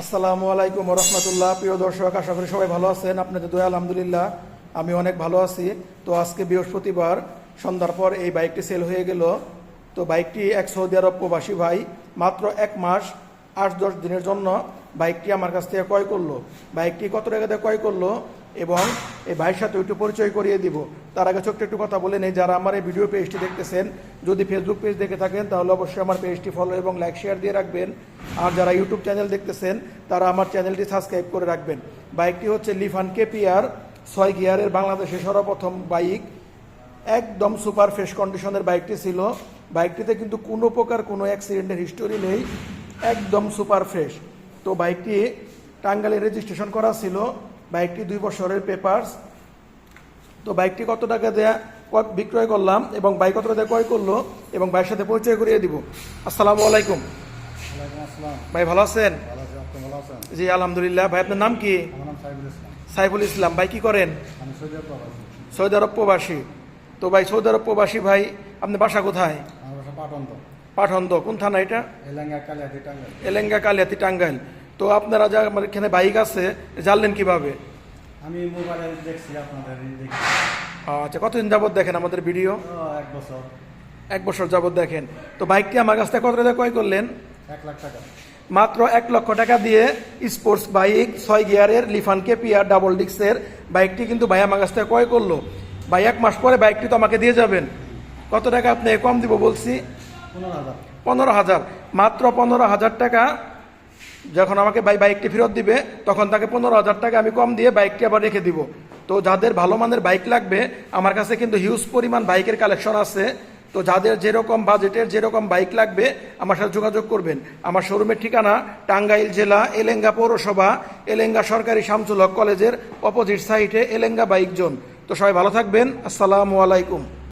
আসসালামু আলাইকুম রহমতুল্লাহ। প্রিয় দর্শক, আশা করি সবাই ভালো আছেন। আপনাদের দয়া আলহামদুলিল্লাহ আমি অনেক ভালো আছি। তো আজকে বৃহস্পতিবার সন্ধ্যার পর এই বাইকটি সেল হয়ে গেল। তো বাইকটি এক সৌদি আরব প্রবাসী ভাই মাত্র 1 মাস 8-10 দিনের জন্য বাইকটি আমার কাছ থেকে ক্রয় করলো। বাইকটি কত টাকাতে ক্রয় করলো এবং এই ভাইয়ের সাথে একটু পরিচয় করিয়ে দিব। তার আগে ছোট্ট একটু কথা বলে নেই, যারা আমার এই ভিডিও পেজটি দেখতেছেন, যদি ফেসবুক পেজ দেখে থাকেন তাহলে অবশ্যই আমার পেজটি ফলো এবং লাইক শেয়ার দিয়ে রাখবেন। আর যারা ইউটিউব চ্যানেল দেখতেছেন তারা আমার চ্যানেলটি সাবস্ক্রাইব করে রাখবেন। বাইকটি হচ্ছে লিফান কেপিআর 6 গিয়ারের বাংলাদেশের সর্বপ্রথম বাইক। একদম সুপার ফ্রেশ কন্ডিশনের বাইকটি ছিল। বাইকটিতে কিন্তু কোনো প্রকার কোনো অ্যাক্সিডেন্টের হিস্টোরি নেই, একদম সুপার ফ্রেশ। তো বাইকটি টাঙ্গাইলে রেজিস্ট্রেশন করা ছিল। বাইকটি 2 বছরের পেপারস। তো বাইকটি কত টাকা দেয়া বিক্রয় করলাম এবং বাইক কত টাকা ক্রয় করলো এবং ভাইয়ের সাথে পরিচয় করিয়ে দিব। আসসালামু আলাইকুম ভাই, ভালো আছেন? জি আলহামদুলিল্লাহ। ভাই আপনার নাম কি? সাইফুল ইসলাম। ভাই কি করেন? সৌদি আরব প্রবাসী। তো ভাই সৌদি আরব প্রবাসী ভাই, আপনার বাসা কোথায়? পাঠন্দ। কোন থানা এটা? এলেঙ্গা কালিয়াতি টাঙ্গাইল। তো আপনারা যা আমার এখানে বাইক আছে জানলেন কিভাবে? আমি মোবাইলে দেখছি আপনাদের। আচ্ছা, কতদিন যাবত দেখেন আমাদের ভিডিও? 1 বছর। 1 বছর যাবত দেখেন। তো বাইকটি আমার কাছ থেকে কত টাকা ক্রয় করলেন? 1 লাখ টাকা। মাত্র 1 লক্ষ টাকা দিয়ে স্পোর্টস বাইক 6 গিয়ারের লিফান কেপিআর ডাবল ডিস্কের বাইকটি কিন্তু ভাই আমার কাছ থেকে ক্রয় করলো। ভাই 1 মাস পরে বাইকটি তো আমাকে দিয়ে যাবেন। কত টাকা আপনি কম দিব বলছি? 15,000। মাত্র 15,000 টাকা যখন আমাকে বাইকটি ফেরত দিবে তখন তাকে 15,000 টাকা আমি কম দিয়ে বাইকটি আবার রেখে দিব। তো যাদের ভালো মানের বাইক লাগবে, আমার কাছে কিন্তু হিউজ পরিমাণ বাইকের কালেকশন আছে। তো যাদের যেরকম বাজেটের যেরকম বাইক লাগবে আমার সাথে যোগাযোগ করবেন। আমার শোরুমের ঠিকানা টাঙ্গাইল জেলা এলেঙ্গা পৌরসভা, এলেঙ্গা সরকারি শামসুল হক কলেজের অপোজিট সাইডে এলেঙ্গা বাইক জোন। তো সবাই ভালো থাকবেন। আসসালামু আলাইকুম।